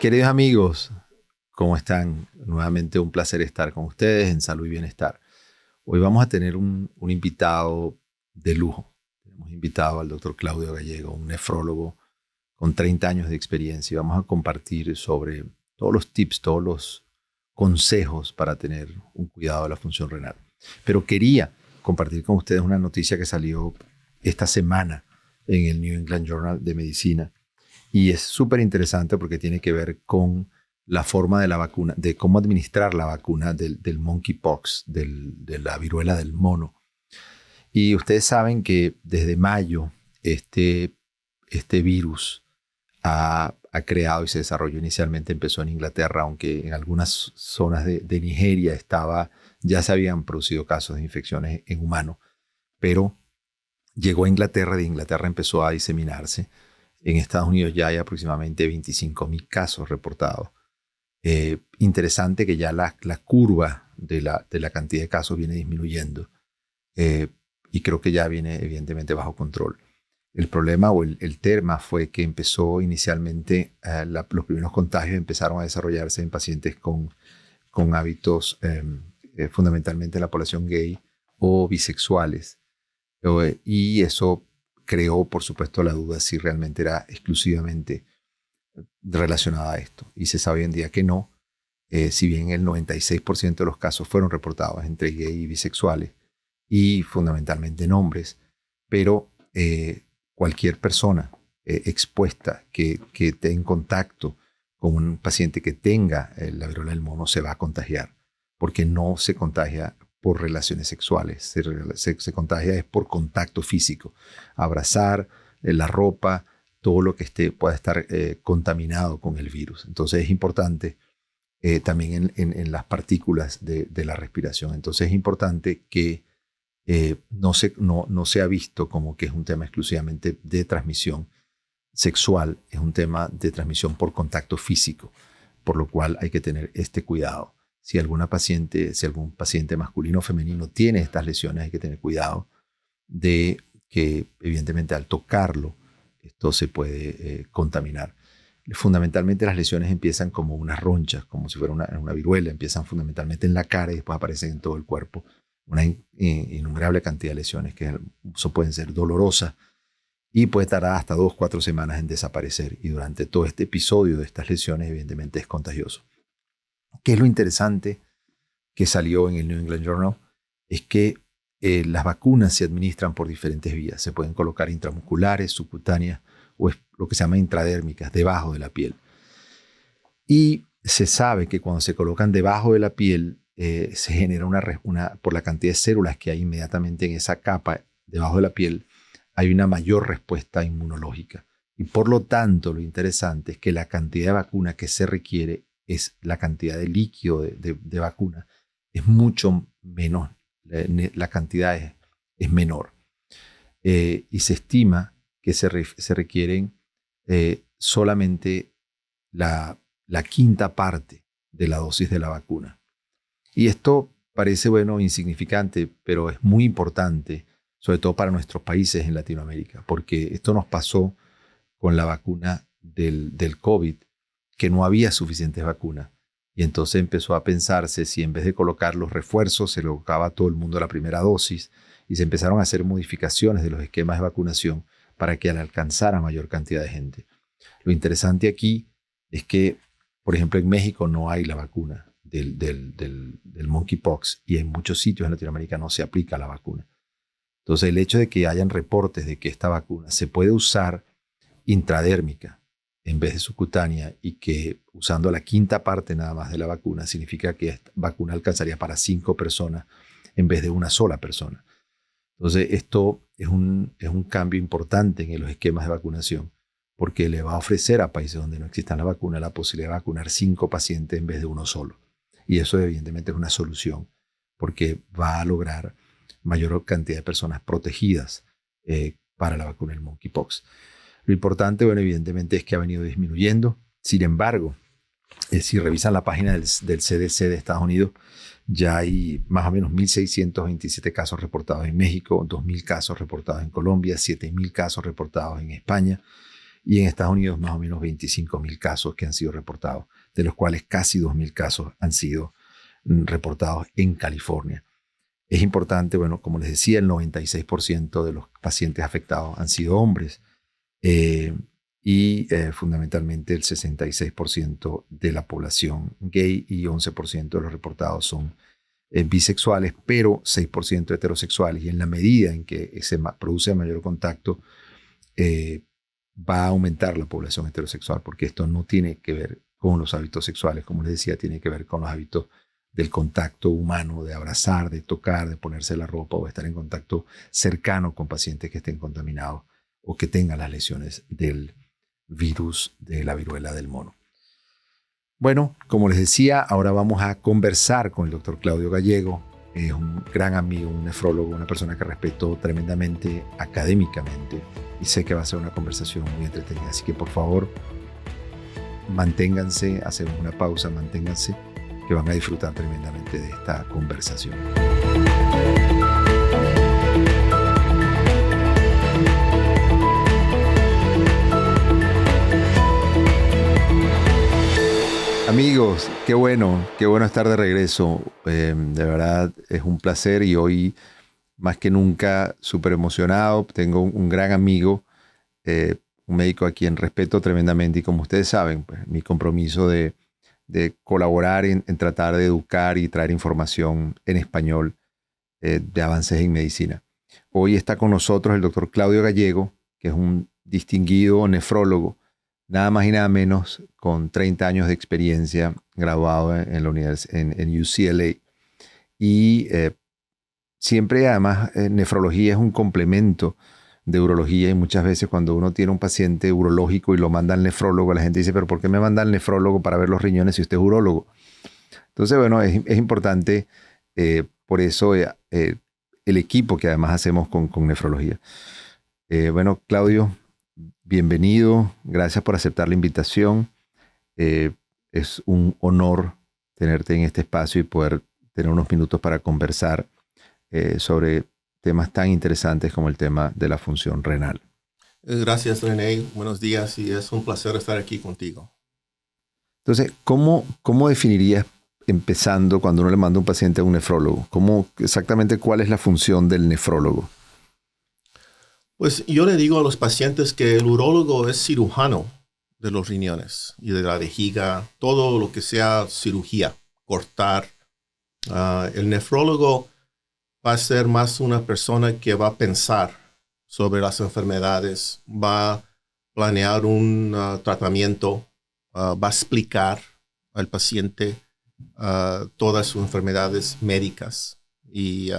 Queridos amigos, ¿cómo están? Nuevamente un placer estar con ustedes en Salud y Bienestar. Hoy vamos a tener un invitado de lujo. Hemos invitado al doctor Claudio Gallego, un nefrólogo con 30 años de experiencia, y vamos a compartir sobre todos los tips, todos los consejos para tener un cuidado de la función renal. Pero quería compartir con ustedes una noticia que salió esta semana en el New England Journal de Medicina. Y es súper interesante porque tiene que ver con la forma de la vacuna, de cómo administrar la vacuna del monkeypox, de la viruela del mono. Y ustedes saben que desde mayo este virus ha creado y se desarrolló inicialmente, empezó en Inglaterra, aunque en algunas zonas de Nigeria ya se habían producido casos de infecciones en humanos, pero llegó a Inglaterra, de Inglaterra empezó a diseminarse. En Estados Unidos ya hay aproximadamente 25,000 casos reportados. Interesante que ya la curva de la cantidad de casos viene disminuyendo, y creo que ya viene evidentemente bajo control. El problema o el tema fue que empezó inicialmente, los primeros contagios empezaron a desarrollarse en pacientes con hábitos, fundamentalmente en la población gay o bisexuales. Y eso creó, por supuesto, la duda si realmente era exclusivamente relacionada a esto. Y se sabe hoy en día que no. Si bien el 96% de los casos fueron reportados entre gay y bisexuales y fundamentalmente en hombres, pero cualquier persona expuesta que esté en contacto con un paciente que tenga la viruela del mono se va a contagiar, porque no se contagia por relaciones sexuales, se contagia es por contacto físico, abrazar la ropa, todo lo que pueda estar contaminado con el virus. Entonces es importante también en las partículas de la respiración. Entonces es importante que no se ha visto como que es un tema exclusivamente de transmisión sexual, es un tema de transmisión por contacto físico, por lo cual hay que tener este cuidado. Si algún paciente masculino o femenino tiene estas lesiones, hay que tener cuidado de que evidentemente al tocarlo esto se puede contaminar. Fundamentalmente las lesiones empiezan como unas ronchas, como si fuera una viruela, empiezan fundamentalmente en la cara y después aparecen en todo el cuerpo. Una innumerable cantidad de lesiones que eso pueden ser dolorosas y puede tardar hasta 2-4 semanas en desaparecer. Y durante todo este episodio de estas lesiones evidentemente es contagioso. ¿Qué es lo interesante que salió en el New England Journal? Es que las vacunas se administran por diferentes vías. Se pueden colocar intramusculares, subcutáneas o lo que se llama intradérmicas, debajo de la piel. Y se sabe que cuando se colocan debajo de la piel, se genera por la cantidad de células que hay inmediatamente en esa capa debajo de la piel, hay una mayor respuesta inmunológica. Y por lo tanto, lo interesante es que la cantidad de vacuna que se requiere es la cantidad de líquido de vacuna es mucho menos, la cantidad es menor. Y se estima que se requieren solamente la quinta parte de la dosis de la vacuna. Y esto parece, insignificante, pero es muy importante, sobre todo para nuestros países en Latinoamérica, porque esto nos pasó con la vacuna del COVID, que no había suficientes vacunas. Y entonces empezó a pensarse si en vez de colocar los refuerzos se le colocaba a todo el mundo la primera dosis, y se empezaron a hacer modificaciones de los esquemas de vacunación para que alcanzara mayor cantidad de gente. Lo interesante aquí es que, por ejemplo, en México no hay la vacuna del monkeypox y en muchos sitios en Latinoamérica no se aplica la vacuna. Entonces el hecho de que hayan reportes de que esta vacuna se puede usar intradérmica en vez de subcutánea y que usando la quinta parte nada más de la vacuna significa que esta vacuna alcanzaría para 5 personas en vez de una sola persona. Entonces esto es un cambio importante en los esquemas de vacunación, porque le va a ofrecer a países donde no existan la vacuna la posibilidad de vacunar 5 pacientes en vez de uno solo. Y eso evidentemente es una solución, porque va a lograr mayor cantidad de personas protegidas para la vacuna del monkeypox. Lo importante, evidentemente es que ha venido disminuyendo. Sin embargo, si revisan la página del CDC de Estados Unidos, ya hay más o menos 1.627 casos reportados en México, 2.000 casos reportados en Colombia, 7.000 casos reportados en España y en Estados Unidos más o menos 25.000 casos que han sido reportados, de los cuales casi 2.000 casos han sido reportados en California. Es importante, bueno, como les decía, el 96% de los pacientes afectados han sido hombres y fundamentalmente el 66% de la población gay y 11% de los reportados son bisexuales, pero 6% heterosexuales, y en la medida en que se produce mayor contacto va a aumentar la población heterosexual, porque esto no tiene que ver con los hábitos sexuales, como les decía, tiene que ver con los hábitos del contacto humano, de abrazar, de tocar, de ponerse la ropa o estar en contacto cercano con pacientes que estén contaminados o que tengan las lesiones del virus de la viruela del mono. Bueno, como les decía, ahora vamos a conversar con el doctor Claudio Gallego. Es un gran amigo, un nefrólogo, una persona que respeto tremendamente académicamente, y sé que va a ser una conversación muy entretenida. Así que por favor, manténganse, hacemos una pausa, manténganse, que van a disfrutar tremendamente de esta conversación. Amigos, qué bueno estar de regreso. De verdad es un placer, y hoy más que nunca súper emocionado. Tengo un gran amigo, un médico a quien respeto tremendamente, y como ustedes saben, pues, mi compromiso de colaborar en tratar de educar y traer información en español de avances en medicina. Hoy está con nosotros el doctor Claudio Gallego, que es un distinguido nefrólogo, nada más y nada menos, con 30 años de experiencia, graduado en la en UCLA. Y siempre, además, nefrología es un complemento de urología, y muchas veces cuando uno tiene un paciente urológico y lo manda al nefrólogo, la gente dice, pero ¿por qué me manda al nefrólogo para ver los riñones si usted es urólogo? Entonces, bueno, es importante por eso el equipo que además hacemos con nefrología. Bueno, Claudio, bienvenido, gracias por aceptar la invitación. Es un honor tenerte en este espacio y poder tener unos minutos para conversar sobre temas tan interesantes como el tema de la función renal. Gracias, René. Buenos días, y es un placer estar aquí contigo. Entonces, ¿cómo definirías, empezando, cuando uno le manda un paciente a un nefrólogo? Exactamente cuál es la función del nefrólogo? Pues yo le digo a los pacientes que el urólogo es cirujano de los riñones y de la vejiga, todo lo que sea cirugía, cortar. El nefrólogo va a ser más una persona que va a pensar sobre las enfermedades, va a planear un tratamiento, va a explicar al paciente todas sus enfermedades médicas. Y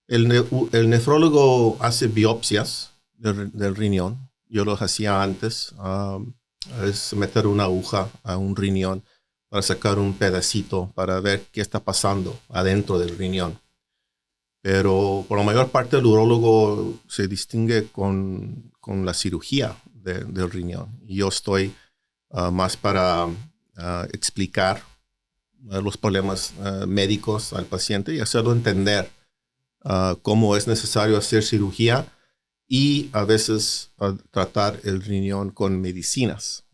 el nefrólogo hace biopsias del riñón. Yo los hacía antes. Es meter una aguja a un riñón para sacar un pedacito para ver qué está pasando adentro del riñón. Pero por la mayor parte el urólogo se distingue con la cirugía del riñón. Y yo estoy más para explicar los problemas médicos al paciente y hacerlo entender cómo es necesario hacer cirugía y a veces tratar el riñón con medicinas.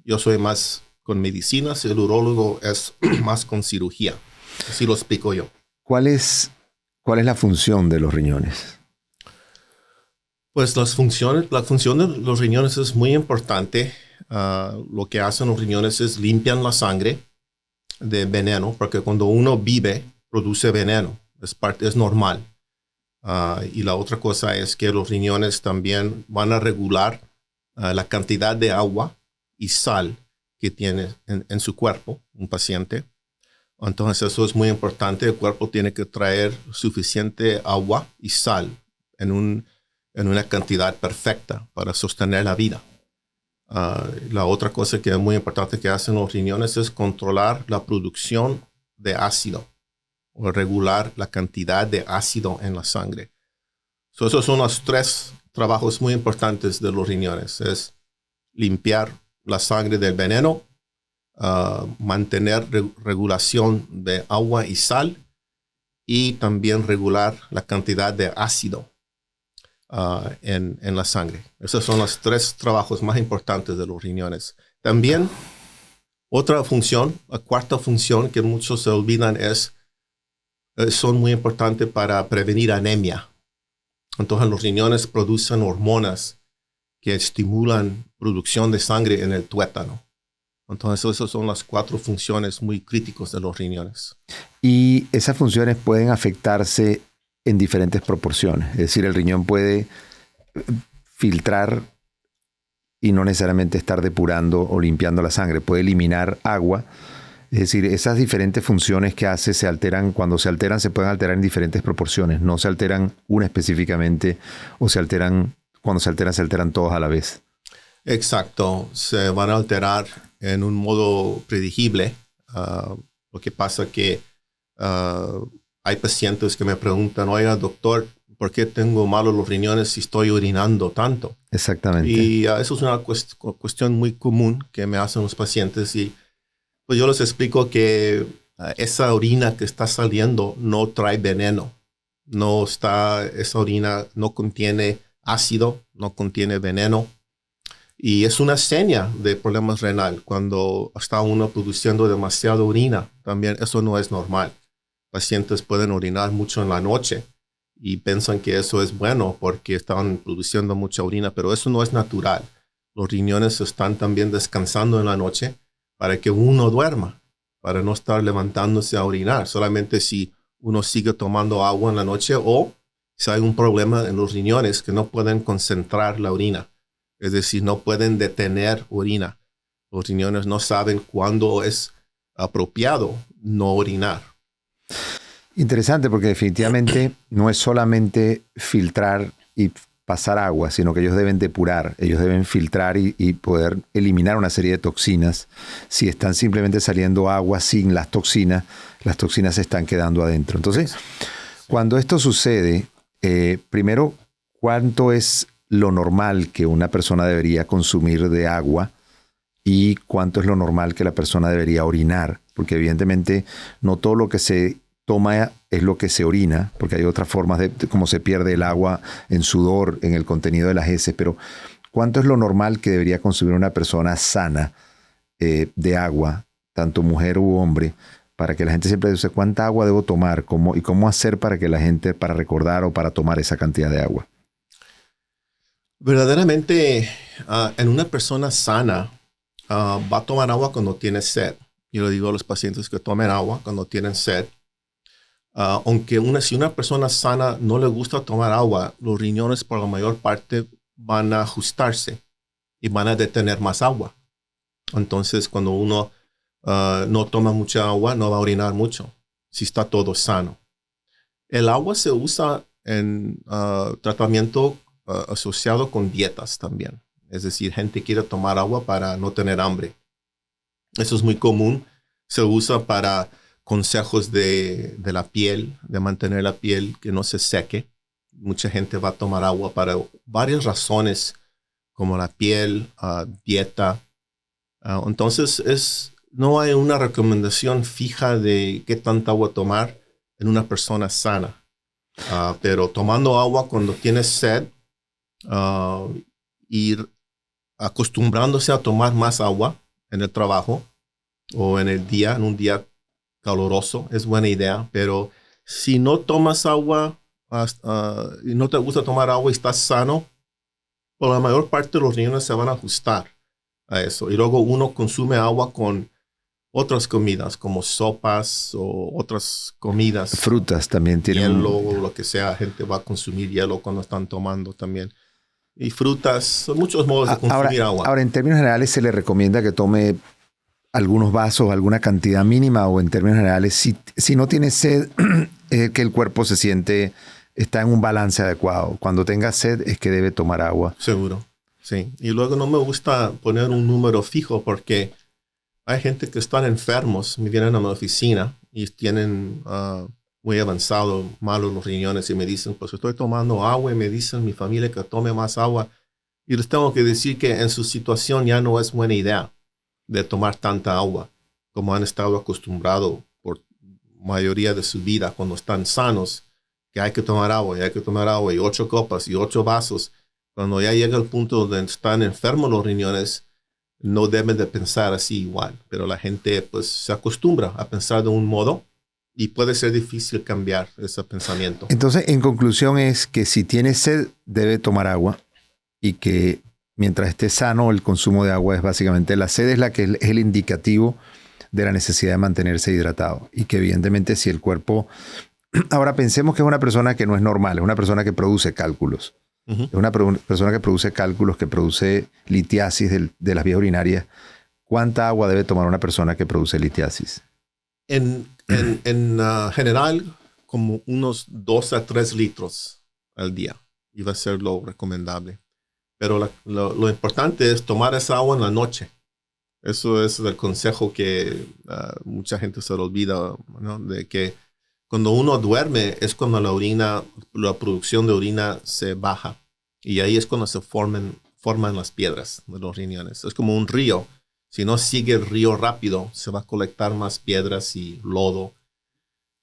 Yo soy más con medicinas, el urólogo es más con cirugía. Así lo explico yo. ¿Cuál es la función de los riñones? Pues la función de los riñones es muy importante. Lo que hacen los riñones es limpian la sangre de veneno, porque cuando uno vive, produce veneno. Es normal. Y la otra cosa es que los riñones también van a regular la cantidad de agua y sal que tiene en su cuerpo un paciente. Entonces eso es muy importante. El cuerpo tiene que traer suficiente agua y sal en una cantidad perfecta para sostener la vida. La otra cosa que es muy importante que hacen los riñones es controlar la producción de ácido o regular la cantidad de ácido en la sangre. Esos son los tres trabajos muy importantes de los riñones. Es limpiar la sangre del veneno, mantener regulación de agua y sal, y también regular la cantidad de ácido. en la sangre. Esos son los 3 trabajos más importantes de los riñones. También otra función, la cuarta función que muchos se olvidan son muy importantes para prevenir anemia. Entonces los riñones producen hormonas que estimulan producción de sangre en el tuétano. Entonces esas son las 4 funciones muy críticas de los riñones. Y esas funciones pueden afectarse en diferentes proporciones. Es decir, el riñón puede filtrar y no necesariamente estar depurando o limpiando la sangre. Puede eliminar agua. Es decir, esas diferentes funciones que hace se alteran. Cuando se alteran, se pueden alterar en diferentes proporciones. No se alteran una específicamente o se alteran, cuando se alteran todos a la vez. Exacto. Se van a alterar en un modo predecible. Lo que pasa que hay pacientes que me preguntan, oiga, doctor, ¿por qué tengo malos los riñones si estoy orinando tanto? Exactamente. Y eso es una cuestión muy común que me hacen los pacientes. Y pues yo les explico que esa orina que está saliendo no trae veneno. Esa orina no contiene ácido, no contiene veneno. Y es una seña de problemas renal. Cuando está uno produciendo demasiada orina, también eso no es normal. Pacientes pueden orinar mucho en la noche y piensan que eso es bueno porque están produciendo mucha orina, pero eso no es natural. Los riñones están también descansando en la noche para que uno duerma, para no estar levantándose a orinar. Solamente si uno sigue tomando agua en la noche o si hay un problema en los riñones que no pueden concentrar la orina. Es decir, no pueden detener orina. Los riñones no saben cuándo es apropiado no orinar. Interesante, porque definitivamente no es solamente filtrar y pasar agua, sino que ellos deben depurar, ellos deben filtrar y poder eliminar una serie de toxinas. Si están simplemente saliendo agua sin las toxinas se están quedando adentro. Entonces, cuando esto sucede, primero, ¿cuánto es lo normal que una persona debería consumir de agua y cuánto es lo normal que la persona debería orinar? Porque evidentemente no todo lo que se toma es lo que se orina, porque hay otras formas de cómo se pierde el agua en sudor, en el contenido de las heces, pero ¿cuánto es lo normal que debería consumir una persona sana de agua, tanto mujer u hombre, para que la gente siempre dice cuánta agua debo tomar y cómo hacer para que la gente, para recordar o para tomar esa cantidad de agua? Verdaderamente, en una persona sana, va a tomar agua cuando tiene sed. Yo le digo a los pacientes que tomen agua cuando tienen sed. Aunque si una persona sana no le gusta tomar agua, los riñones por la mayor parte van a ajustarse y van a detener más agua. Entonces, cuando uno no toma mucha agua, no va a orinar mucho, si está todo sano. El agua se usa en tratamiento asociado con dietas también. Es decir, gente quiere tomar agua para no tener hambre. Eso es muy común. Se usa para consejos de la piel, de mantener la piel que no se seque. Mucha gente va a tomar agua para varias como la piel, dieta. Entonces, no hay una recomendación fija de qué tanta agua tomar en una persona sana. Pero tomando agua cuando tienes sed, ir acostumbrándose a tomar más agua en el trabajo o en un día caluroso, es buena idea. Pero si no tomas agua y no te gusta tomar agua y estás sano, por la mayor parte de los riñones se van a ajustar a eso. Y luego uno consume agua con otras comidas, como sopas o otras comidas. Frutas también tienen. Hielo o lo que sea. Gente va a consumir hielo cuando están tomando también. Y frutas, son muchos modos de consumir agua. Ahora, en términos generales, se le recomienda que tome algunos vasos, alguna cantidad mínima, o en términos generales, si no tiene sed, que el cuerpo está en un balance adecuado. Cuando tenga sed es que debe tomar agua. Seguro, sí. Y luego no me gusta poner un número fijo porque hay gente que están enfermos, me vienen a mi oficina y tienen muy avanzado, malos los riñones y me dicen, pues estoy tomando agua y me dicen mi familia que tome más agua. Y les tengo que decir que en su situación ya no es buena idea de tomar tanta agua como han estado acostumbrados por mayoría de su vida cuando están sanos, que hay que tomar agua, y hay que tomar agua, y 8 copas, y 8 vasos. Cuando ya llega el punto donde están enfermos los riñones, no deben de pensar así igual. Pero la gente pues se acostumbra a pensar de un modo y puede ser difícil cambiar ese pensamiento. Entonces, en conclusión es que si tiene sed, debe tomar agua y que mientras esté sano, el consumo de agua es básicamente la sed, es la que es el indicativo de la necesidad de mantenerse hidratado. Y que evidentemente si el cuerpo... Ahora pensemos que es una persona que no es normal, es una persona que produce cálculos. Uh-huh. Es una persona que produce cálculos, que produce litiasis de las vías urinarias. ¿Cuánta agua debe tomar una persona que produce litiasis? En general, como unos 2 a 3 litros al día. Iba a ser lo recomendable. Pero lo importante es tomar esa agua en la noche. Eso es el consejo que mucha gente se lo olvida, ¿no? De que cuando uno duerme es cuando la producción de orina se baja. Y ahí es cuando se forman las piedras de los riñones. Es como un río. Si no sigue el río rápido, se va a colectar más piedras y lodo.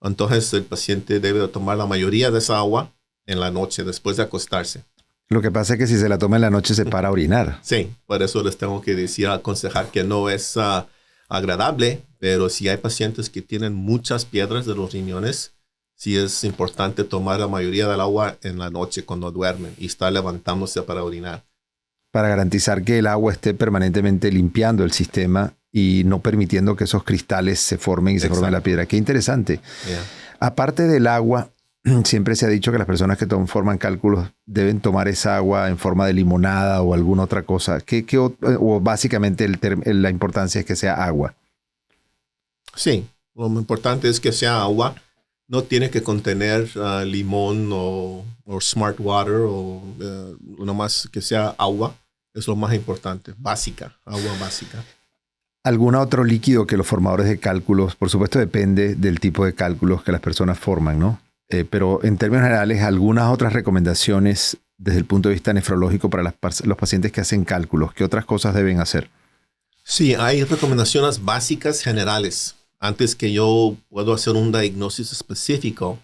Entonces el paciente debe tomar la mayoría de esa agua en la noche después de acostarse. Lo que pasa es que si se la toma en la noche se para a orinar. Sí, por eso les tengo que decir, aconsejar que no es agradable, pero si hay pacientes que tienen muchas piedras de los riñones, sí es importante tomar la mayoría del agua en la noche cuando duermen y estar levantándose para orinar. Para garantizar que el agua esté permanentemente limpiando el sistema y no permitiendo que esos cristales se formen y se formen la piedra. Qué interesante. Yeah. Aparte del agua, siempre se ha dicho que las personas que forman cálculos deben tomar esa agua en forma de limonada o alguna otra cosa. O básicamente la importancia es que sea agua. Sí, lo importante es que sea agua. No tiene que contener limón o smart water o nomás que sea agua. Es lo más importante. Básica, agua básica. ¿Algún otro líquido que los formadores de cálculos? Por supuesto depende del tipo de cálculos que las personas forman, ¿no? Pero en términos generales, algunas otras recomendaciones desde el punto de vista nefrológico para los pacientes que hacen cálculos. ¿Qué otras cosas deben hacer? Sí, hay recomendaciones básicas generales. Antes que yo puedo hacer un diagnóstico específico,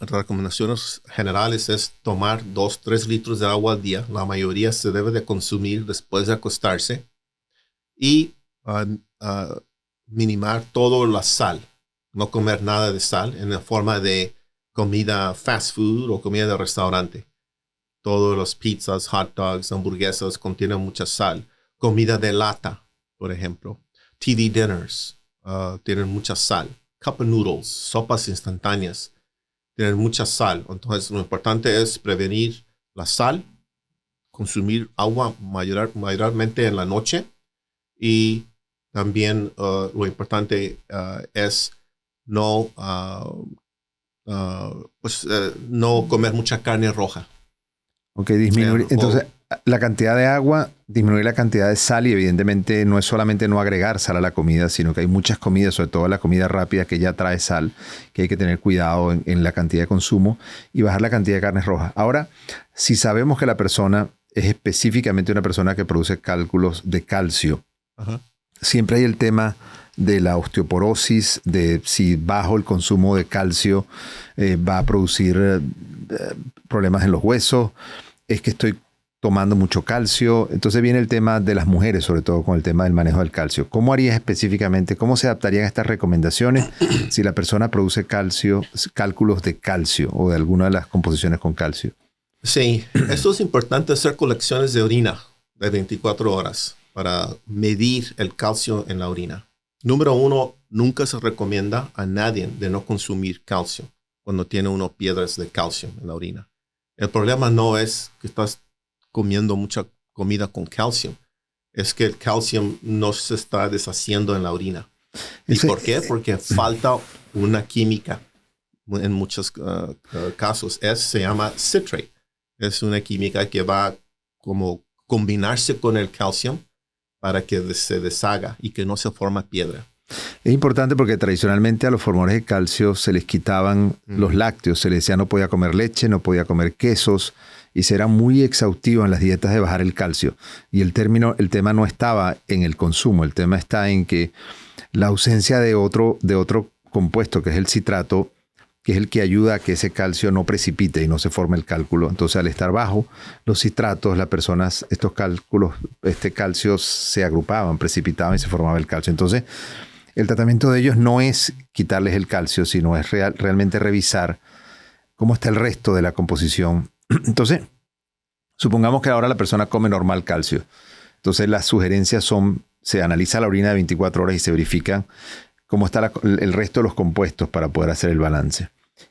las recomendaciones generales es tomar 2-3 litros de agua al día. La mayoría se debe de consumir después de acostarse. Y minimar toda la sal. No comer nada de sal en la forma de comida fast food o comida de restaurante. Todos los pizzas, hot dogs, hamburguesas contienen mucha sal. Comida de lata, por ejemplo. TV dinners tienen mucha sal. Cup of noodles, sopas instantáneas, tienen mucha sal. Entonces, lo importante es prevenir la sal, consumir agua mayormente en la noche y también lo importante es no comer mucha carne roja. Ok, disminuir. Entonces, la cantidad de agua, disminuir la cantidad de sal y evidentemente no es solamente no agregar sal a la comida, sino que hay muchas comidas, sobre todo la comida rápida, que ya trae sal, que hay que tener cuidado en la cantidad de consumo y bajar la cantidad de carnes rojas. Ahora, si sabemos que la persona es específicamente una persona que produce cálculos de calcio, uh-huh. Siempre hay el tema de la osteoporosis, de si bajo el consumo de calcio va a producir problemas en los huesos, es que estoy tomando mucho calcio. Entonces viene el tema de las mujeres, sobre todo con el tema del manejo del calcio. ¿Cómo harías específicamente, cómo se adaptarían estas recomendaciones si la persona produce cálculos de calcio o de alguna de las composiciones con calcio? Sí, esto es importante hacer colecciones de orina de 24 horas para medir el calcio en la orina. Número 1, nunca se recomienda a nadie de no consumir calcio cuando tiene uno piedras de calcio en la orina. El problema no es que estás comiendo mucha comida con calcio, es que el calcio no se está deshaciendo en la orina. ¿Y por qué? Porque falta una química en muchos casos. Se llama citrate. Es una química que va como combinarse con el calcio para que se deshaga y que no se forma piedra. Es importante porque tradicionalmente a los formadores de calcio se les quitaban los lácteos, se les decía no podía comer leche, no podía comer quesos y se era muy exhaustivo en las dietas de bajar el calcio. Y el tema no estaba en el consumo, el tema está en que la ausencia de otro compuesto que es el citrato que es el que ayuda a que ese calcio no precipite y no se forme el cálculo. Entonces, al estar bajo los citratos, estos cálculos, este calcio se agrupaban, precipitaban y se formaba el calcio. Entonces, el tratamiento de ellos no es quitarles el calcio, sino es realmente revisar cómo está el resto de la composición. Entonces, supongamos que ahora la persona come normal calcio. Entonces, las sugerencias son, se analiza la orina de 24 horas y se verifican cómo está el resto de los compuestos para poder hacer el balance.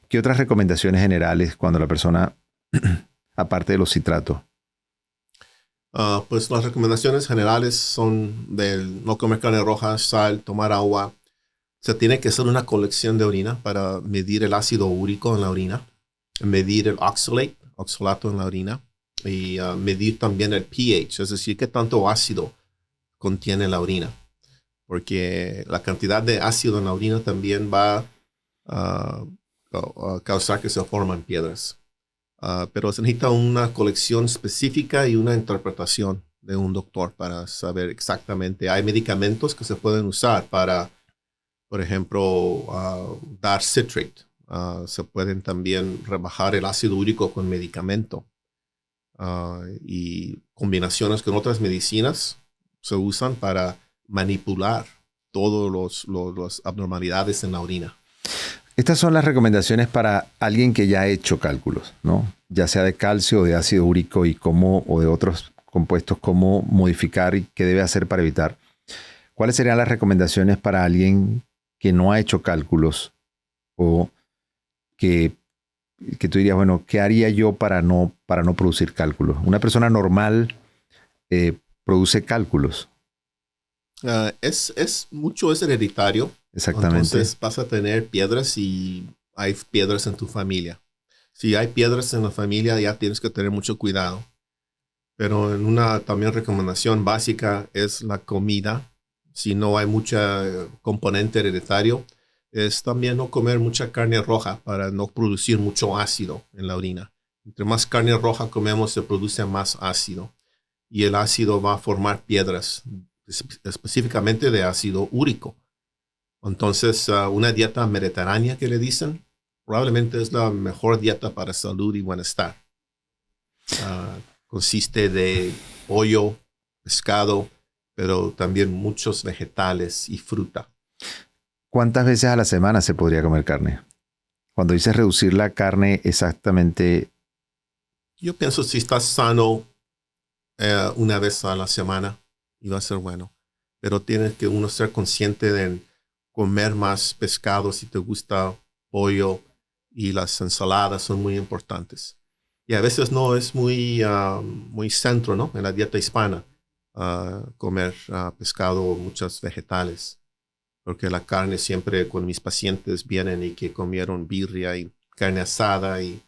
¿Qué otras recomendaciones generales cuando la persona, aparte de los citratos? Pues las recomendaciones generales son del no comer carne roja, sal, tomar agua. Se tiene que hacer una colección de orina para medir el ácido úrico en la orina, medir el oxalato en la orina y medir también el pH, es decir, qué tanto ácido contiene la orina. Porque la cantidad de ácido en la orina también va a causar que se forman piedras. Pero se necesita una colección específica y una interpretación de un doctor para saber exactamente. Hay medicamentos que se pueden usar para, por ejemplo, dar citrate. Se pueden también rebajar el ácido úrico con medicamento. Y combinaciones con otras medicinas se usan para manipular todas las abnormalidades en la orina. Estas son las recomendaciones para alguien que ya ha hecho cálculos, ¿no? Ya sea de calcio o de ácido úrico o de otros compuestos, cómo modificar y qué debe hacer para evitar. ¿Cuáles serían las recomendaciones para alguien que no ha hecho cálculos o que tú dirías, bueno, ¿qué haría yo para no producir cálculos? Una persona normal produce cálculos. Mucho es hereditario. Exactamente. Entonces vas a tener piedras y hay piedras en tu familia. Si hay piedras en la familia, ya tienes que tener mucho cuidado. Pero una también recomendación básica es la comida. Si no hay mucha componente hereditario, es también no comer mucha carne roja para no producir mucho ácido en la orina. Entre más carne roja comemos, se produce más ácido. Y el ácido va a formar piedras, específicamente de ácido úrico. Entonces, una dieta mediterránea que le dicen, probablemente es la mejor dieta para salud y bienestar. Consiste de pollo, pescado, pero también muchos vegetales y fruta. ¿Cuántas veces a la semana se podría comer carne? Cuando dices reducir la carne, exactamente. Yo pienso si estás sano una vez a la semana, y va a ser bueno. Pero tiene que uno ser consciente de comer más pescado si te gusta pollo, y las ensaladas son muy importantes. Y a veces no es muy centro, ¿no? En la dieta hispana, comer pescado o muchos vegetales. Porque la carne siempre, cuando mis pacientes vienen y que comieron birria y carne asada, y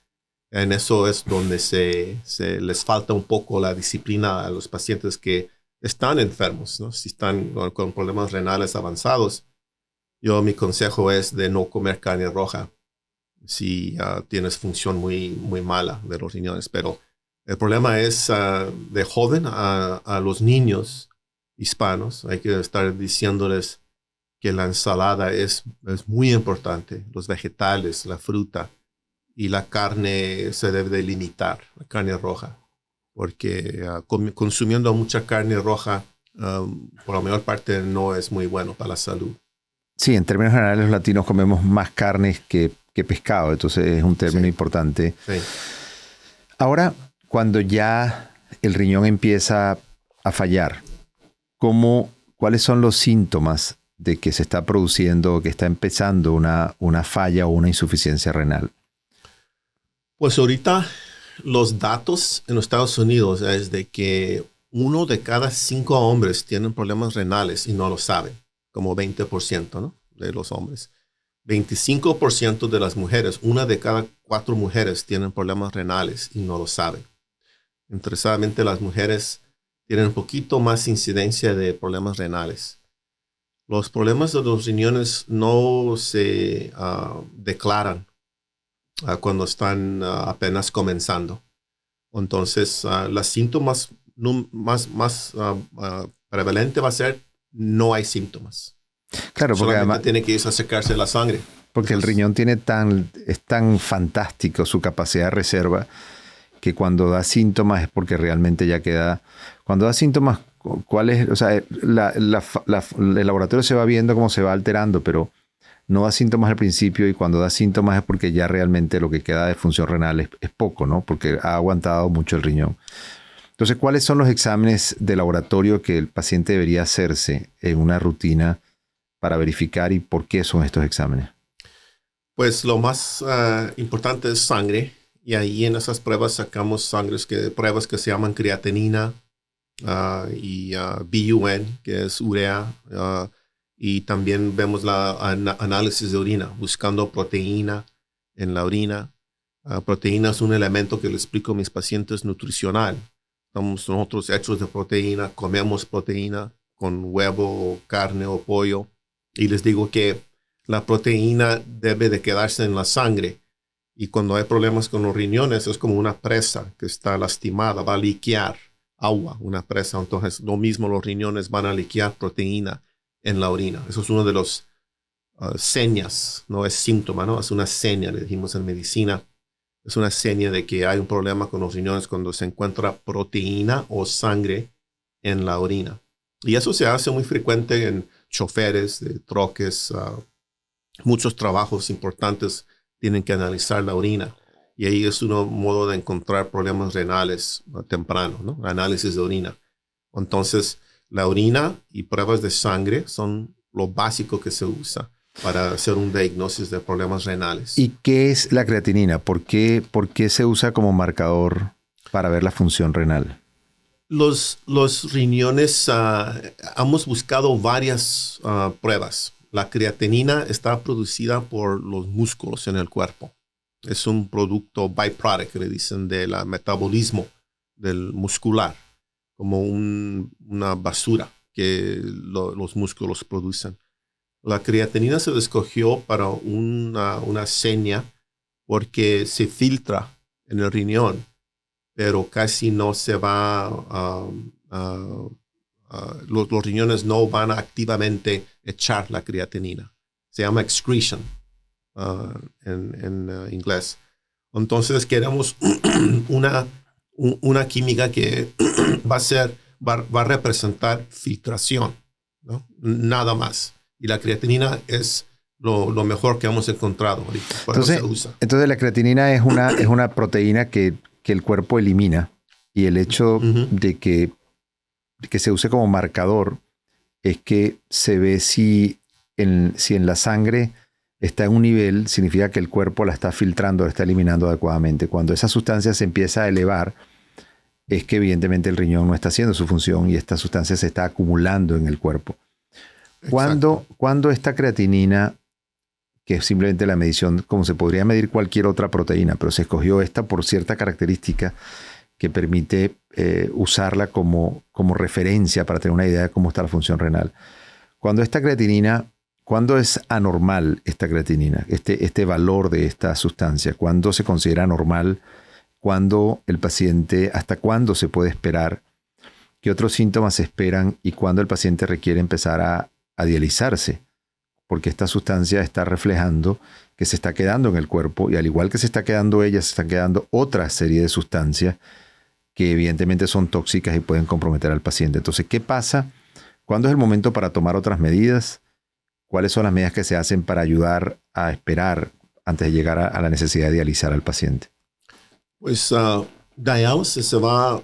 en eso es donde se les falta un poco la disciplina a los pacientes que están enfermos, ¿no? Si están con problemas renales avanzados, mi consejo es de no comer carne roja si tienes función muy, muy mala de los riñones. Pero el problema es de joven a los niños hispanos. Hay que estar diciéndoles que la ensalada es muy importante, los vegetales, la fruta, y la carne se debe de limitar, la carne roja, porque consumiendo mucha carne roja, por la mayor parte no es muy bueno para la salud. Sí, en términos generales los latinos comemos más carnes que pescado, entonces es un término importante. Sí. Ahora, cuando ya el riñón empieza a fallar, ¿cuáles son los síntomas de que se está produciendo, que está empezando una falla o una insuficiencia renal? Pues ahorita los datos en los Estados Unidos es de que 1 de cada 5 hombres tienen problemas renales y no lo saben, como 20%, ¿no? De los hombres. 25% de las mujeres, 1 de cada 4 mujeres tienen problemas renales y no lo saben. Interesantemente, las mujeres tienen un poquito más incidencia de problemas renales. Los problemas de los riñones no se declaran cuando están apenas comenzando. Entonces, los síntomas más prevalente va a ser no hay síntomas. Claro, porque solamente además tiene que irse a sacarse la sangre. Porque el riñón es tan fantástico su capacidad de reserva que cuando da síntomas es porque realmente ya queda. Cuando da síntomas, ¿cuál es? O sea, el laboratorio se va viendo cómo se va alterando, pero no da síntomas al principio, y cuando da síntomas es porque ya realmente lo que queda de función renal es poco, ¿no? Porque ha aguantado mucho el riñón. Entonces, ¿cuáles son los exámenes de laboratorio que el paciente debería hacerse en una rutina para verificar, y por qué son estos exámenes? Pues lo más importante es sangre, y ahí en esas pruebas sacamos pruebas que se llaman creatinina y BUN, que es urea, y también vemos análisis de orina, buscando proteína en la orina. Proteína es un elemento que le explico a mis pacientes nutricional. Estamos nosotros hechos de proteína, comemos proteína con huevo, carne o pollo, y les digo que la proteína debe de quedarse en la sangre, y cuando hay problemas con los riñones es como una presa que está lastimada, va a liquear agua, una presa. Entonces lo mismo, los riñones van a liquear proteína en la orina. Eso es uno de los señas, no es síntoma, ¿no? Es una seña, le dijimos en medicina. Es una seña de que hay un problema con los riñones cuando se encuentra proteína o sangre en la orina. Y eso se hace muy frecuente en choferes de troques. Muchos trabajos importantes tienen que analizar la orina. Y ahí es un modo de encontrar problemas renales temprano, ¿no? Análisis de orina. Entonces, la orina y pruebas de sangre son lo básico que se usa para hacer un diagnóstico de problemas renales. ¿Y qué es la creatinina? ¿Por qué se usa como marcador para ver la función renal? Los riñones, hemos buscado varias pruebas. La creatinina está producida por los músculos en el cuerpo. Es un producto byproduct, que le dicen, del metabolismo del muscular, como una basura que los músculos producen. La creatinina se escogió para una seña porque se filtra en el riñón, pero casi no se va, los riñones no van a activamente echar la creatinina. Se llama excretion en inglés. Entonces queremos una química que va a representar filtración, ¿no? Nada más. Y la creatinina es lo mejor que hemos encontrado ahorita. Por eso se usa. Entonces la creatinina es una proteína que el cuerpo elimina, y el hecho de que se use como marcador es que se ve si en la sangre está en un nivel, significa que el cuerpo la está filtrando, la está eliminando adecuadamente. Cuando esa sustancia se empieza a elevar, es que evidentemente el riñón no está haciendo su función y esta sustancia se está acumulando en el cuerpo. Cuando esta creatinina, que es simplemente la medición, como se podría medir cualquier otra proteína, pero se escogió esta por cierta característica que permite usarla como referencia para tener una idea de cómo está la función renal. ¿Cuándo es anormal esta creatinina, este valor de esta sustancia? ¿Cuándo se considera normal? ¿Cuándo el paciente, hasta cuándo se puede esperar? ¿Qué otros síntomas se esperan? ¿Y cuándo el paciente requiere empezar a dializarse? Porque esta sustancia está reflejando que se está quedando en el cuerpo, y al igual que se está quedando ella, se están quedando otra serie de sustancias que evidentemente son tóxicas y pueden comprometer al paciente. Entonces, ¿qué pasa? ¿Cuándo es el momento para tomar otras medidas? ¿Cuáles son las medidas que se hacen para ayudar a esperar antes de llegar a la necesidad de dializar al paciente? Pues diálisis se va a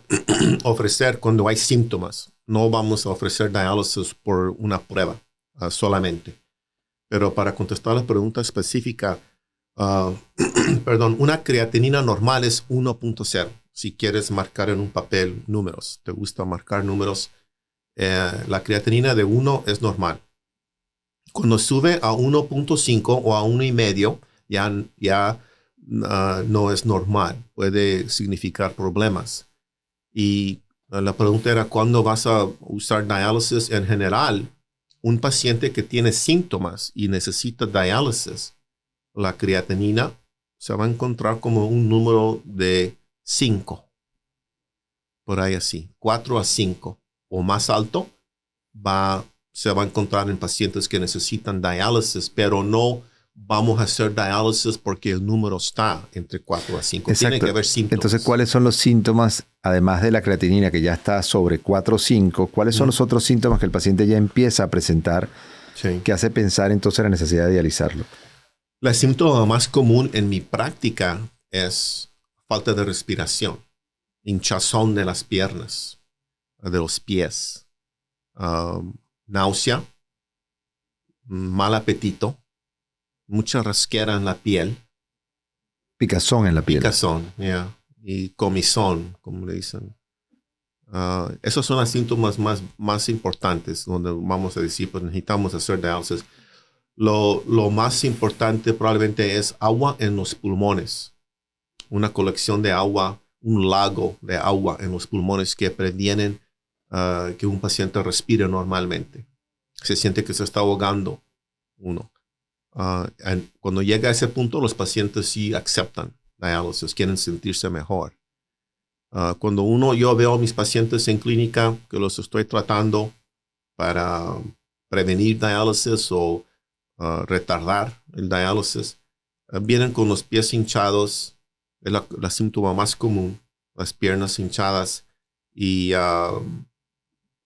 ofrecer cuando hay síntomas. No vamos a ofrecer diálisis por una prueba solamente. Pero para contestar la pregunta específica, una creatinina normal es 1.0. Si quieres marcar en un papel números, te gusta marcar números, la creatinina de 1 es normal. Cuando sube a 1.5 o a 1.5, ya no es normal. Puede significar problemas. Y la pregunta era, ¿cuándo vas a usar diálisis? En general, un paciente que tiene síntomas y necesita diálisis, la creatinina se va a encontrar como un número de 5. Por ahí así, 4 a 5 o más alto, se va a encontrar en pacientes que necesitan diálisis, pero no vamos a hacer diálisis porque el número está entre 4 a 5. Exacto. Tiene que haber síntomas. Entonces, ¿cuáles son los síntomas, además de la creatinina que ya está sobre 4 o 5? ¿Cuáles son los otros síntomas que el paciente ya empieza a presentar que hace pensar entonces la necesidad de dializarlo? El síntoma más común en mi práctica es falta de respiración, hinchazón de las piernas, de los pies, náusea, mal apetito, mucha rasquera en la piel. Picazón en la piel. Picazón, yeah. Y comezón, como le dicen. Esos son los síntomas más importantes donde vamos a decir, pues necesitamos hacer diálisis. Lo más importante probablemente es agua en los pulmones. Una colección de agua, un lago de agua en los pulmones que previenen que un paciente respire normalmente. Se siente que se está ahogando uno. Cuando llega a ese punto, los pacientes sí aceptan diálisis, quieren sentirse mejor. Cuando yo veo a mis pacientes en clínica que los estoy tratando para prevenir diálisis o retardar el diálisis, vienen con los pies hinchados, es la síntoma más común, las piernas hinchadas y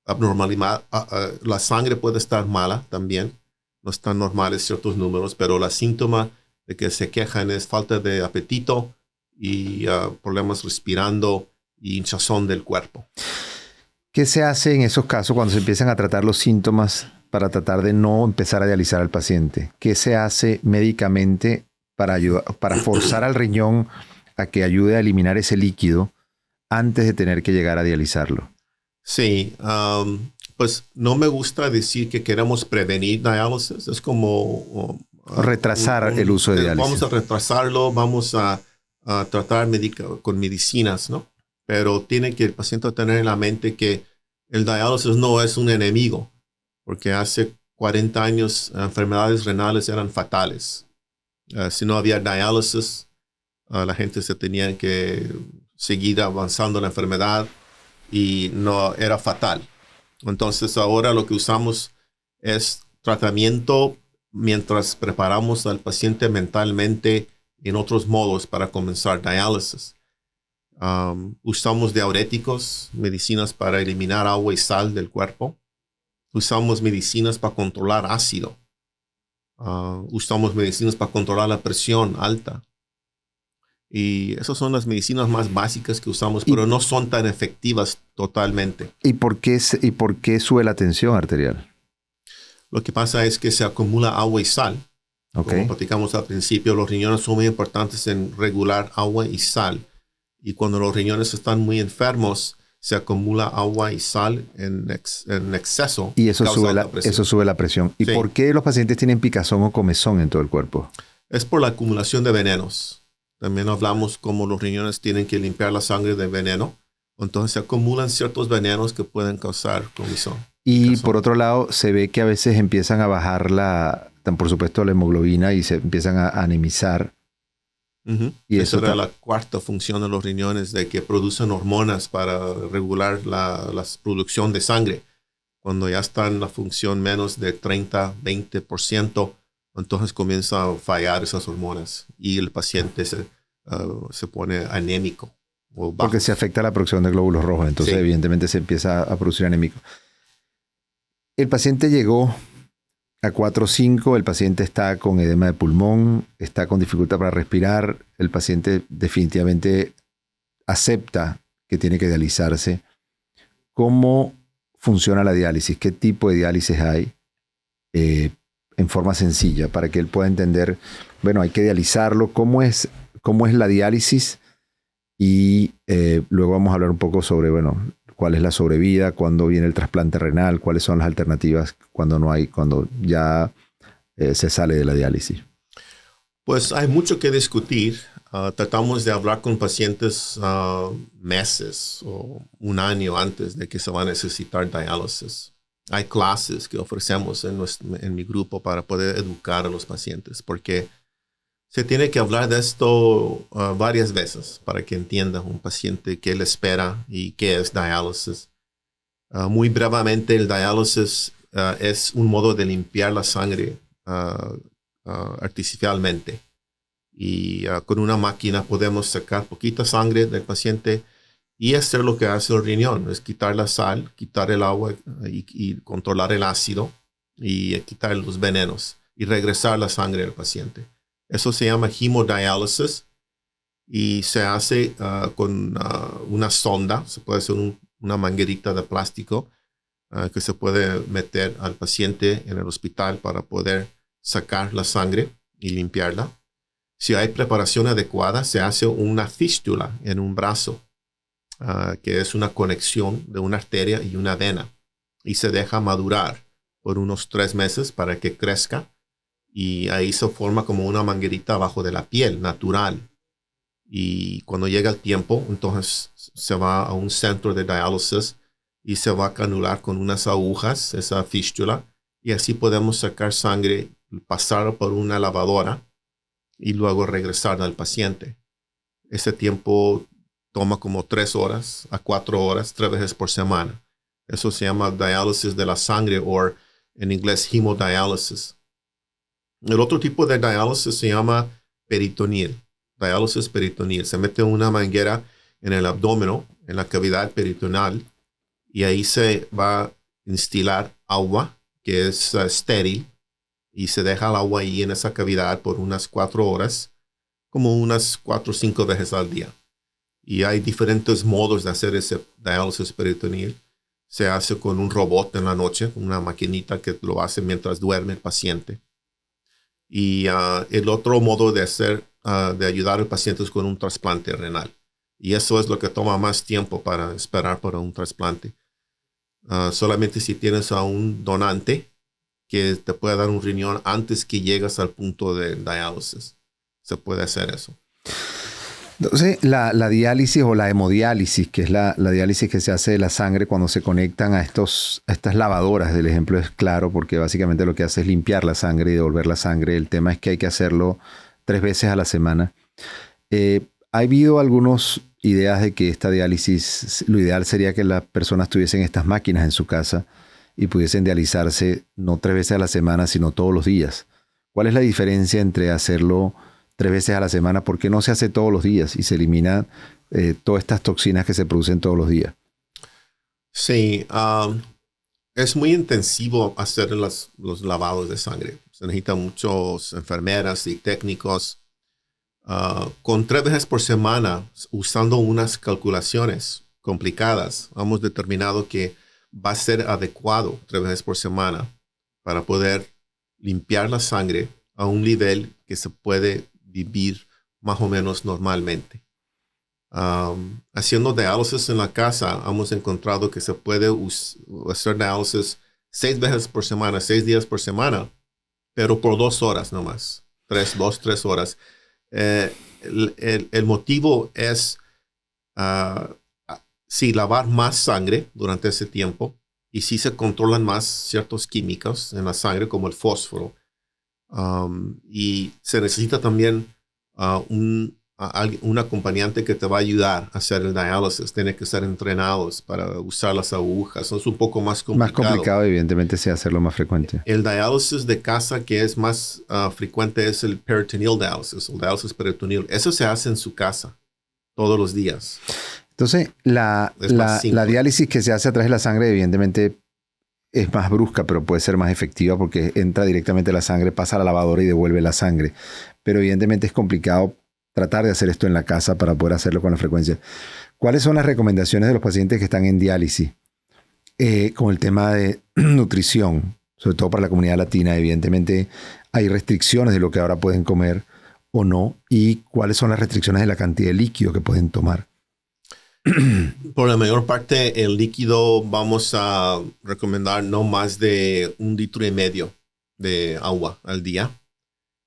abnormalidad. La sangre puede estar mala también, no están normales ciertos números, pero la síntoma de que se quejan es falta de apetito y problemas respirando y hinchazón del cuerpo. ¿Qué se hace en esos casos cuando se empiezan a tratar los síntomas para tratar de no empezar a dializar al paciente? ¿Qué se hace médicamente para forzar al riñón a que ayude a eliminar ese líquido antes de tener que llegar a dializarlo? Sí, pues no me gusta decir que queremos prevenir diálisis. Es como retrasar el uso de diálisis. Vamos a retrasarlo, vamos a tratar con medicinas, ¿no? Pero tiene que el paciente tener en la mente que el diálisis no es un enemigo, porque hace 40 años enfermedades renales eran fatales. Si no había diálisis, la gente se tenía que seguir avanzando la enfermedad y no era fatal. Entonces ahora lo que usamos es tratamiento mientras preparamos al paciente mentalmente en otros modos para comenzar diálisis. Usamos diuréticos, medicinas para eliminar agua y sal del cuerpo. Usamos medicinas para controlar ácido. Usamos medicinas para controlar la presión alta. Y esas son las medicinas más básicas que usamos, pero no son tan efectivas totalmente. ¿Y por qué sube la tensión arterial? Lo que pasa es que se acumula agua y sal. Okay. Como platicamos al principio, los riñones son muy importantes en regular agua y sal. Y cuando los riñones están muy enfermos, se acumula agua y sal en exceso. Y eso sube la presión. ¿Y por qué los pacientes tienen picazón o comezón en todo el cuerpo? Es por la acumulación de venenos. También hablamos cómo los riñones tienen que limpiar la sangre de veneno. Entonces se acumulan ciertos venenos que pueden causar comezón. Y por otro lado, se ve que a veces empiezan a bajar por supuesto, la hemoglobina y se empiezan a anemizar. Y esa era la cuarta función de los riñones, de que producen hormonas para regular la producción de sangre. Cuando ya está en la función menos de 30-20%, entonces comienza a fallar esas hormonas y el paciente se pone anémico. Porque se afecta la producción de glóbulos rojos, entonces evidentemente se empieza a producir anémico. El paciente llegó a 4 o 5, el paciente está con edema de pulmón, está con dificultad para respirar, el paciente definitivamente acepta que tiene que dializarse. ¿Cómo funciona la diálisis? ¿Qué tipo de diálisis hay? En forma sencilla, para que él pueda entender, bueno, hay que dializarlo, cómo es la diálisis y luego vamos a hablar un poco sobre, bueno, cuál es la sobrevida, cuándo viene el trasplante renal, cuáles son las alternativas cuando ya se sale de la diálisis. Pues hay mucho que discutir. Tratamos de hablar con pacientes meses o un año antes de que se va a necesitar diálisis. Hay clases que ofrecemos en mi grupo para poder educar a los pacientes, porque se tiene que hablar de esto varias veces para que entienda un paciente qué le espera y qué es diálisis. Muy brevemente, el diálisis es un modo de limpiar la sangre artificialmente. Y con una máquina podemos sacar poquita sangre del paciente y hacer lo que hace el riñón, es quitar la sal, quitar el agua y controlar el ácido y quitar los venenos y regresar la sangre del paciente. Eso se llama hemodiálisis y se hace con una sonda, se puede hacer una manguerita de plástico que se puede meter al paciente en el hospital para poder sacar la sangre y limpiarla. Si hay preparación adecuada, se hace una fístula en un brazo, que es una conexión de una arteria y una vena, y se deja madurar por unos 3 meses para que crezca, y ahí se forma como una manguerita abajo de la piel, natural. Y cuando llega el tiempo, entonces se va a un centro de diálisis y se va a canular con unas agujas, esa fístula, y así podemos sacar sangre, pasar por una lavadora, y luego regresar al paciente. Ese tiempo toma como 3 horas a 4 horas, 3 veces por semana. Eso se llama diálisis de la sangre o en inglés hemodiálisis. El otro tipo de diálisis se llama peritoneal, diálisis peritoneal. Se mete una manguera en el abdomen, en la cavidad peritoneal, y ahí se va a instilar agua que es estéril, y se deja el agua ahí en esa cavidad por unas 4 horas, como unas 4 o 5 veces al día. Y hay diferentes modos de hacer ese diálisis peritoneal. Se hace con un robot en la noche, una maquinita que lo hace mientras duerme el paciente. Y el otro modo de hacer, de ayudar al paciente es con un trasplante renal. Y eso es lo que toma más tiempo para esperar para un trasplante. Solamente si tienes a un donante que te puede dar un riñón antes que llegas al punto de diálisis, se puede hacer eso. Entonces, la diálisis o la hemodiálisis, que es la diálisis que se hace de la sangre cuando se conectan a estas lavadoras, el ejemplo es claro porque básicamente lo que hace es limpiar la sangre y devolver la sangre. El tema es que hay que hacerlo 3 veces a la semana. Ha habido algunas ideas de que esta diálisis, lo ideal sería que las personas tuviesen estas máquinas en su casa y pudiesen dializarse no 3 veces a la semana, sino todos los días. ¿Cuál es la diferencia entre hacerlo 3 veces a la semana? ¿Por qué no se hace todos los días y se eliminan todas estas toxinas que se producen todos los días? Sí, es muy intensivo hacer los lavados de sangre. Se necesitan muchos enfermeras y técnicos. Con 3 veces por semana, usando unas calculaciones complicadas, hemos determinado que va a ser adecuado 3 veces por semana para poder limpiar la sangre a un nivel que se puede vivir más o menos normalmente. Haciendo diálisis en la casa, hemos encontrado que se puede hacer diálisis 6 veces por semana, 6 días por semana, pero por 2 horas nomás, 3 horas. El motivo es sí, lavar más sangre durante ese tiempo, y sí se controlan más ciertos químicos en la sangre como el fósforo. Y se necesita también un acompañante que te va a ayudar a hacer el diálisis. Tiene que estar entrenados para usar las agujas. Eso es un poco más complicado. Más complicado, evidentemente, sí, hacerlo más frecuente. El diálisis de casa que es más frecuente es el peritoneal diálisis, el diálisis peritoneal. Eso se hace en su casa todos los días. Entonces, la diálisis que se hace a través de la sangre, evidentemente, es más brusca, pero puede ser más efectiva porque entra directamente la sangre, pasa a la lavadora y devuelve la sangre. Pero evidentemente es complicado tratar de hacer esto en la casa para poder hacerlo con la frecuencia. ¿Cuáles son las recomendaciones de los pacientes que están en diálisis con el tema de nutrición? Sobre todo para la comunidad latina, evidentemente hay restricciones de lo que ahora pueden comer o no. ¿Y cuáles son las restricciones de la cantidad de líquido que pueden tomar? Por la mayor parte, el líquido vamos a recomendar no más de 1,5 litros de agua al día.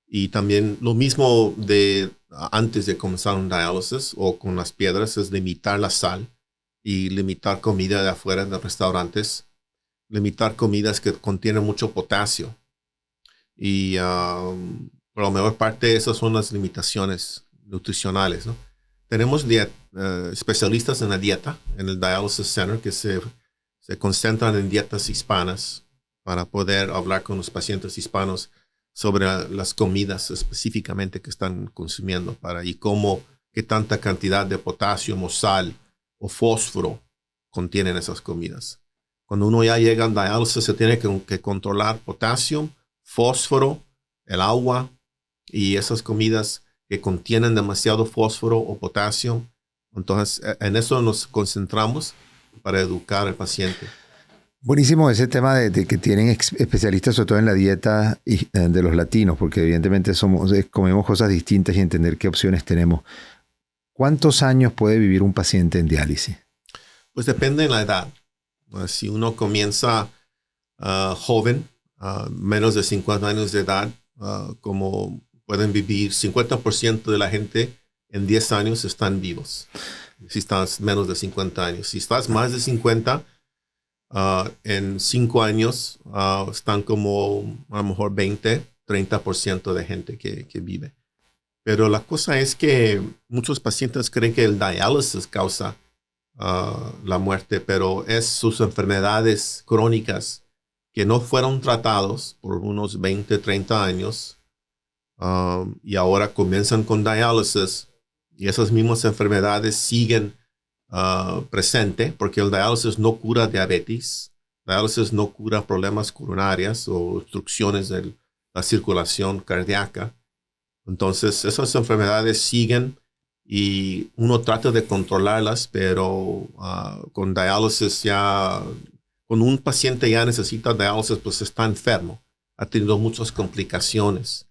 Y también lo mismo de antes de comenzar un diálisis o con las piedras es limitar la sal y limitar comida de afuera de restaurantes. Limitar comidas que contienen mucho potasio. Y por la mayor parte esas son las limitaciones nutricionales, ¿no? Tenemos especialistas en la dieta, en el Dialysis Center, que se concentran en dietas hispanas para poder hablar con los pacientes hispanos sobre las comidas específicamente que están consumiendo y qué tanta cantidad de potasio o sal o fósforo contienen esas comidas. Cuando uno ya llega a diálisis, se tiene que controlar potasio, fósforo, el agua y esas comidas que contienen demasiado fósforo o potasio. Entonces, en eso nos concentramos para educar al paciente. Buenísimo ese tema de que tienen especialistas, sobre todo en la dieta de los latinos, porque evidentemente comemos cosas distintas y entender qué opciones tenemos. ¿Cuántos años puede vivir un paciente en diálisis? Pues depende de la edad. Si uno comienza joven, menos de 50 años de edad, como pueden vivir 50% de la gente en 10 años están vivos. Si estás menos de 50 años. Si estás más de 50, en 5 años están como a lo mejor 20-30% de gente que vive. Pero la cosa es que muchos pacientes creen que el diálisis causa la muerte, pero es sus enfermedades crónicas que no fueron tratados por unos 20-30 años y ahora comienzan con diálisis y esas mismas enfermedades siguen presente, porque el diálisis no cura diabetes, diálisis no cura problemas coronarios o obstrucciones de la circulación cardíaca. Entonces, esas enfermedades siguen y uno trata de controlarlas, pero con diálisis cuando un paciente ya necesita diálisis, pues está enfermo, ha tenido muchas complicaciones.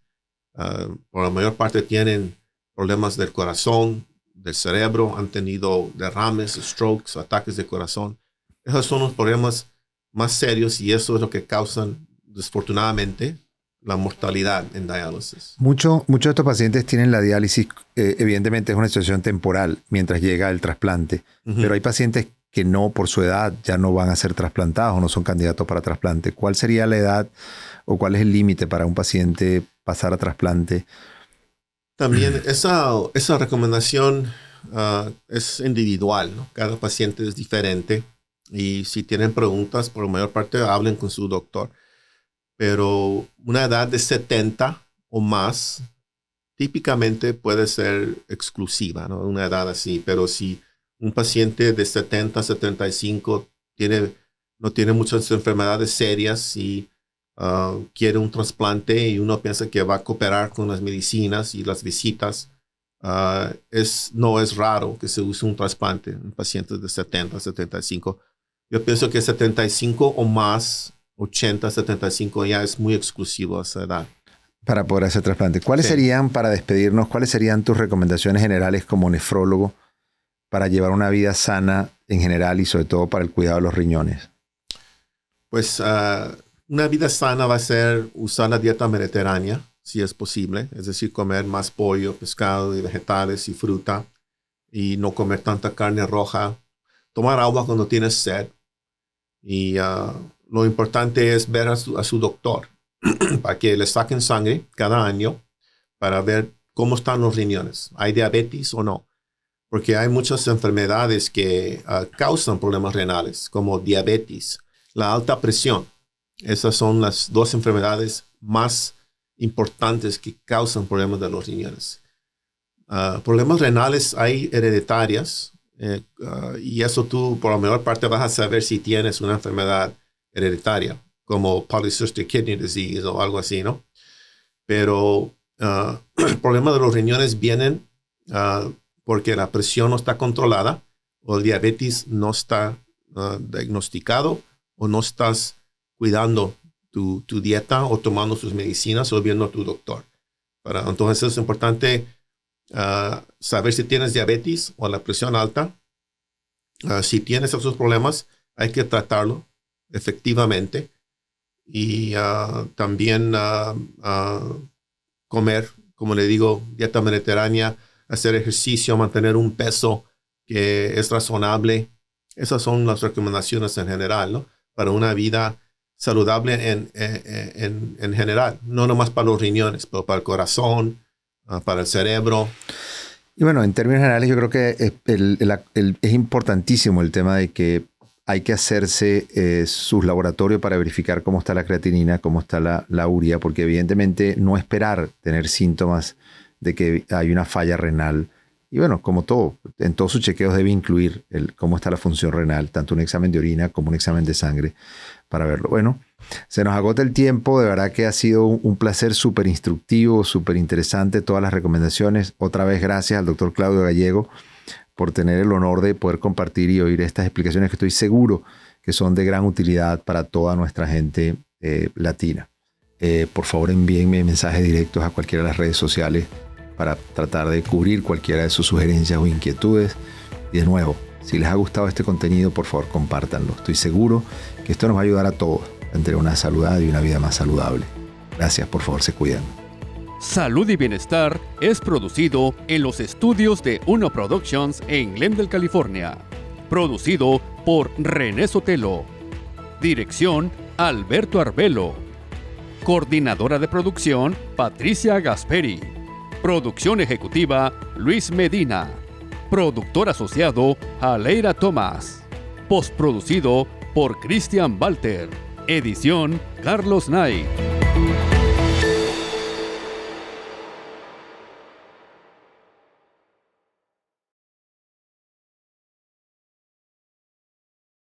Por la mayor parte tienen problemas del corazón, del cerebro, han tenido derrames, strokes, ataques de corazón. Esos son los problemas más serios y eso es lo que causan, desafortunadamente, la mortalidad en diálisis. Muchos de estos pacientes tienen la diálisis, evidentemente es una situación temporal mientras llega el trasplante, pero hay pacientes que no, por su edad, ya no van a ser trasplantados o no son candidatos para trasplante. ¿Cuál sería la edad o cuál es el límite para un paciente pasar a trasplante? También esa recomendación es individual, ¿no? Cada paciente es diferente y si tienen preguntas, por la mayor parte hablen con su doctor. Pero una edad de 70 o más típicamente puede ser exclusiva, ¿no? Una edad así, pero si un paciente de 70, 75 no tiene muchas enfermedades serias y quiere un trasplante y uno piensa que va a cooperar con las medicinas y las visitas, no es raro que se use un trasplante en pacientes de 70, 75. Yo pienso que 75 o más, 80, 75 ya es muy exclusivo a esa edad. Para poder hacer trasplante. ¿Cuáles serían, para despedirnos, cuáles serían tus recomendaciones generales como nefrólogo para llevar una vida sana en general y sobre todo para el cuidado de los riñones? Pues una vida sana va a ser usar la dieta mediterránea, si es posible. Es decir, comer más pollo, pescado y vegetales y fruta y no comer tanta carne roja. Tomar agua cuando tienes sed. Y lo importante es ver a su doctor para que le saquen sangre cada año para ver cómo están los riñones. ¿Hay diabetes o no? Porque hay muchas enfermedades que causan problemas renales, como diabetes, la alta presión. Esas son las dos enfermedades más importantes que causan problemas de los riñones. Problemas renales hay hereditarias y eso tú por la mayor parte vas a saber si tienes una enfermedad hereditaria, como polycystic kidney disease o algo así, ¿no? Pero el problema de los riñones vienen porque la presión no está controlada o el diabetes no está diagnosticado o no estás cuidando tu dieta o tomando sus medicinas o viendo a tu doctor. Entonces es importante saber si tienes diabetes o la presión alta. Si tienes esos problemas, hay que tratarlo efectivamente y también comer, como le digo, dieta mediterránea, hacer ejercicio, mantener un peso que es razonable. Esas son las recomendaciones en general, ¿no? Para una vida saludable en general, no nomás para los riñones, pero para el corazón, para el cerebro. Y bueno, en términos generales yo creo que es importantísimo el tema de que hay que hacerse sus laboratorios para verificar cómo está la creatinina, cómo está la urea, porque evidentemente no esperar tener síntomas de que hay una falla renal. Y bueno, como todo, en todos sus chequeos debe incluir cómo está la función renal, tanto un examen de orina como un examen de sangre para verlo. Bueno, se nos agota el tiempo, de verdad que ha sido un placer súper instructivo, súper interesante, todas las recomendaciones. Otra vez gracias al doctor Claudio Gallego por tener el honor de poder compartir y oír estas explicaciones que estoy seguro que son de gran utilidad para toda nuestra gente latina. Por favor, envíenme mensajes directos a cualquiera de las redes sociales para tratar de cubrir cualquiera de sus sugerencias o inquietudes. Y de nuevo, si les ha gustado este contenido, por favor, compártanlo. Estoy seguro que esto nos va a ayudar a todos a tener una salud y una vida más saludable. Gracias, por favor, se cuidan. Salud y Bienestar es producido en los estudios de Uno Productions en Glendale, California. Producido por René Sotelo. Dirección, Alberto Arbelo. Coordinadora de producción, Patricia Gasperi. Producción ejecutiva, Luis Medina. Productor asociado, Aleira Tomás. Postproducido por Cristian Walter. Edición, Carlos Knight.